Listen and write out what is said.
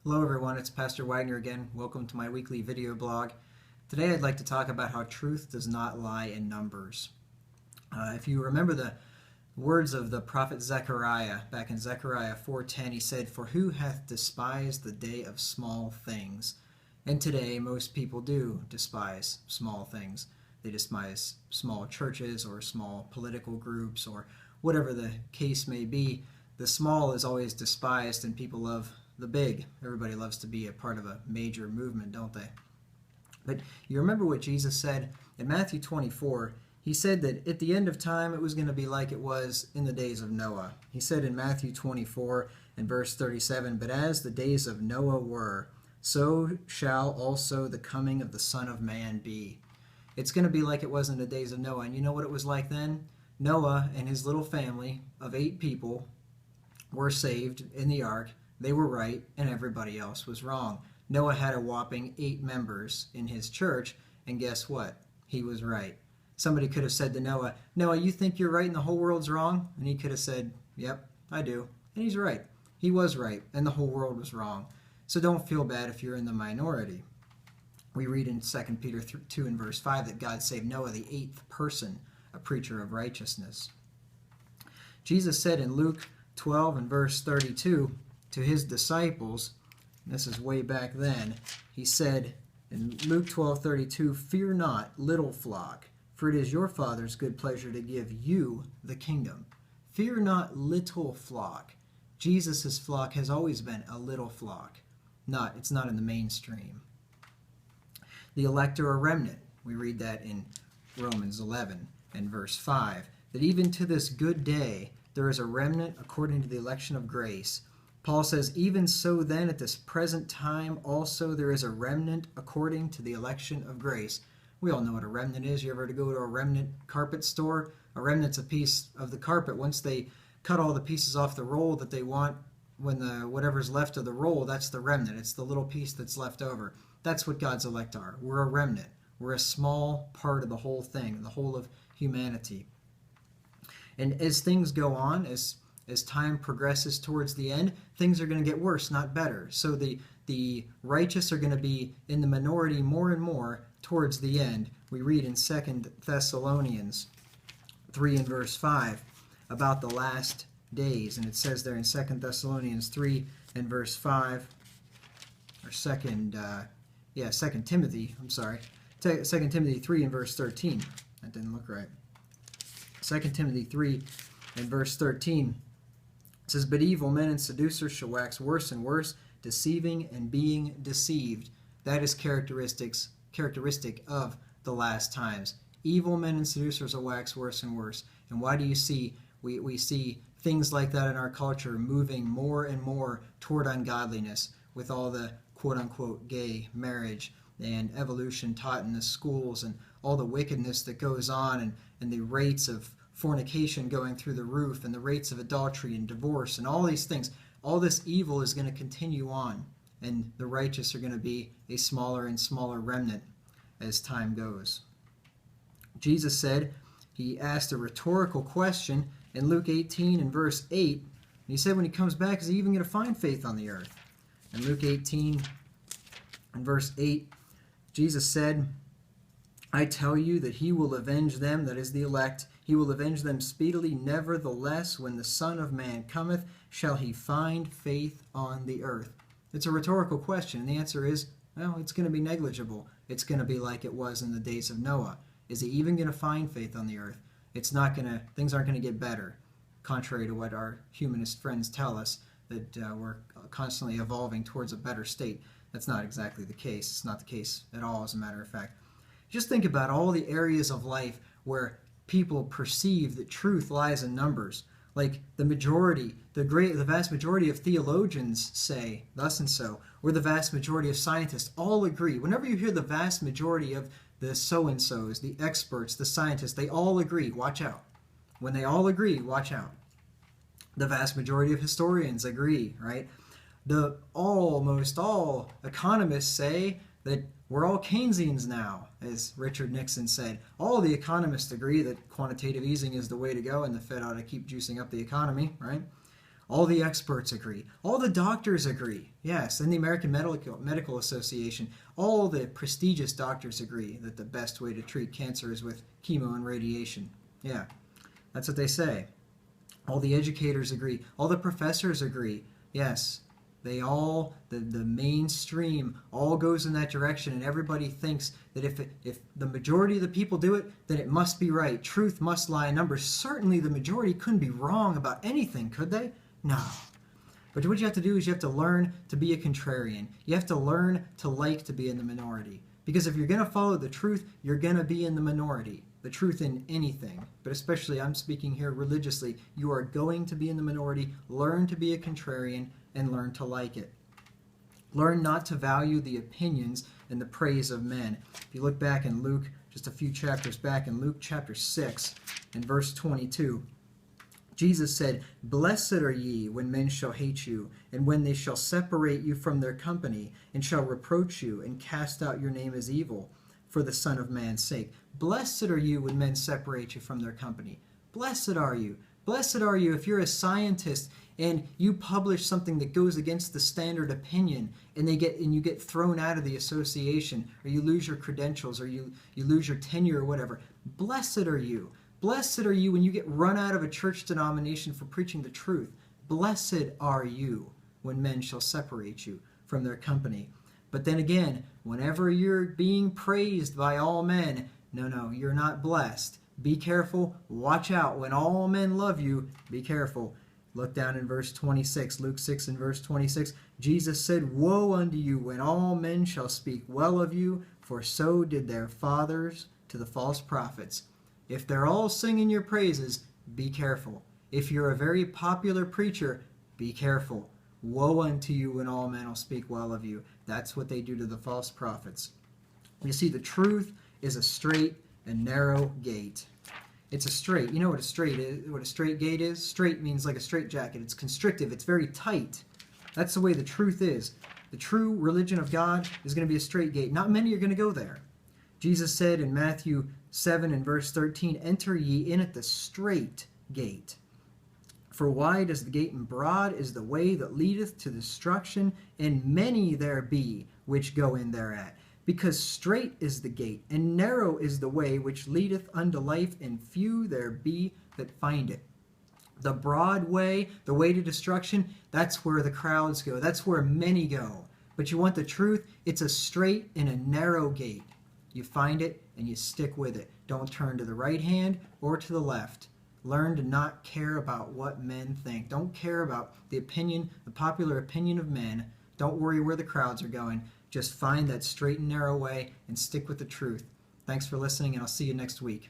Hello everyone, it's Pastor Wagner again. Welcome to my weekly video blog. Today I'd like to talk about how truth does not lie in numbers. If you remember the words of the prophet Zechariah, back in Zechariah 4:10, he said, "For who hath despised the day of small things?" And today most people do despise small things. They despise small churches or small political groups or whatever the case may be. The small is always despised and people love the big. Everybody loves to be a part of a major movement, don't they? But you remember what Jesus said in Matthew 24. He said that at the end of time it was going to be like it was in the days of Noah. He said in Matthew 24 and verse 37, "But as the days of Noah were, so shall also the coming of the Son of Man be." It's going to be like it was in the days of Noah. And you know what it was like then? Noah and his little family of 8 people were saved in the ark. They were right, and everybody else was wrong. Noah had a whopping 8 members in his church, and guess what? He was right. Somebody could have said to Noah, "Noah, you think you're right and the whole world's wrong?" And he could have said, "Yep, I do." And he's right. He was right, and the whole world was wrong. So don't feel bad if you're in the minority. We read in 2 Peter 2 and verse 5 that God saved Noah, the 8th person, a preacher of righteousness. Jesus said in Luke 12 and verse 32 to his disciples, this is way back then, he said in Luke 12:32, "Fear not, little flock, for it is your Father's good pleasure to give you the kingdom." Fear not, little flock. Jesus' flock has always been a little flock. It's not in the mainstream. The elect are a remnant. We read that in Romans 11 and verse 5, that even to this good day there is a remnant according to the election of grace. Paul says, "Even so then at this present time also there is a remnant according to the election of grace." We all know what a remnant is. You ever go to a remnant carpet store? A remnant's a piece of the carpet. Once they cut all the pieces off the roll that they want, when whatever's left of the roll, that's the remnant. It's the little piece that's left over. That's what God's elect are. We're a remnant. We're a small part of the whole thing, the whole of humanity. And as things go on, as time progresses towards the end, things are going to get worse, not better. So the righteous are going to be in the minority more and more towards the end. We read in 2 Thessalonians 3 and verse 5 about the last days. And it says there in 2 Thessalonians 3 and verse 5, or 2 Timothy, 2 Timothy 3 and verse 13. That didn't look right. 2 Timothy 3 and verse 13. It says, "But evil men and seducers shall wax worse and worse, deceiving and being deceived." That is characteristic of the last times. Evil men and seducers will wax worse and worse. And why do you see, we see things like that in our culture moving more and more toward ungodliness with all the quote-unquote gay marriage and evolution taught in the schools and all the wickedness that goes on and the rates of fornication going through the roof and the rates of adultery and divorce and all these things. All this evil is going to continue on, and the righteous are going to be a smaller and smaller remnant as time goes. Jesus said, he asked a rhetorical question in Luke 18 and verse 8, and he said when he comes back, is he even going to find faith on the earth? In Luke 18 and verse 8, Jesus said, "I tell you that he will avenge them," that is the elect, "he will avenge them speedily. Nevertheless, when the Son of Man cometh, shall he find faith on the earth?" It's a rhetorical question, and the answer is, well, it's going to be negligible. It's going to be like it was in the days of Noah. Is he even going to find faith on the earth? Things aren't going to get better, contrary to what our humanist friends tell us, that we're constantly evolving towards a better state. That's not exactly the case. It's not the case at all, as a matter of fact. Just think about all the areas of life where people perceive that truth lies in numbers. Like the vast majority of theologians say thus and so, or the vast majority of scientists all agree. Whenever you hear the vast majority of the so-and-sos, the experts, the scientists, they all agree, watch out. When they all agree, watch out. The vast majority of historians agree, right? Almost all economists say that we're all Keynesians now, as Richard Nixon said. All the economists agree that quantitative easing is the way to go and the Fed ought to keep juicing up the economy, right? All the experts agree. All the doctors agree. Yes, and the American Medical Association, all the prestigious doctors agree that the best way to treat cancer is with chemo and radiation. Yeah, that's what they say. All the educators agree. All the professors agree. Yes, they all, the mainstream all goes in that direction, and everybody thinks that if the majority of the people do it, then it must be right. Truth must lie in numbers. Certainly the majority couldn't be wrong about anything, could they? No. But what you have to do is you have to learn to be a contrarian. You have to learn to like to be in the minority. Because if you're going to follow the truth, you're going to be in the minority. The truth in anything, but especially I'm speaking here religiously, you are going to be in the minority. Learn to be a contrarian and learn to like it. Learn not to value the opinions and the praise of men. If you look back in Luke, just a few chapters back in Luke chapter 6 and verse 22, Jesus said, "Blessed are ye when men shall hate you, and when they shall separate you from their company, and shall reproach you, and cast out your name as evil, for the Son of Man's sake." Blessed are you when men separate you from their company. Blessed are you. Blessed are you if you're a scientist and you publish something that goes against the standard opinion, and you get thrown out of the association, or you lose your credentials, or you lose your tenure or whatever. Blessed are you. Blessed are you when you get run out of a church denomination for preaching the truth. Blessed are you when men shall separate you from their company. But then again, whenever you're being praised by all men, no, you're not blessed. Be careful. Watch out. When all men love you, be careful. Look down in verse 26, Luke 6 and verse 26. Jesus said, "Woe unto you when all men shall speak well of you, for so did their fathers to the false prophets." If they're all singing your praises, be careful. If you're a very popular preacher, be careful. Woe unto you when all men will speak well of you. That's what they do to the false prophets. You see, the truth is a straight and narrow gate. It's a straight. You know what a straight is? What a straight gate is? Straight means like a straitjacket. It's constrictive. It's very tight. That's the way the truth is. The true religion of God is going to be a straight gate. Not many are going to go there. Jesus said in Matthew 7 and verse 13, "Enter ye in at the straight gate. For wide is the gate and broad is the way that leadeth to destruction, and many there be which go in thereat. Because strait is the gate, and narrow is the way which leadeth unto life, and few there be that find it." The broad way, the way to destruction, that's where the crowds go. That's where many go. But you want the truth? It's a straight and a narrow gate. You find it and you stick with it. Don't turn to the right hand or to the left. Learn to not care about what men think. Don't care about the opinion, the popular opinion of men. Don't worry where the crowds are going. Just find that straight and narrow way and stick with the truth. Thanks for listening, and I'll see you next week.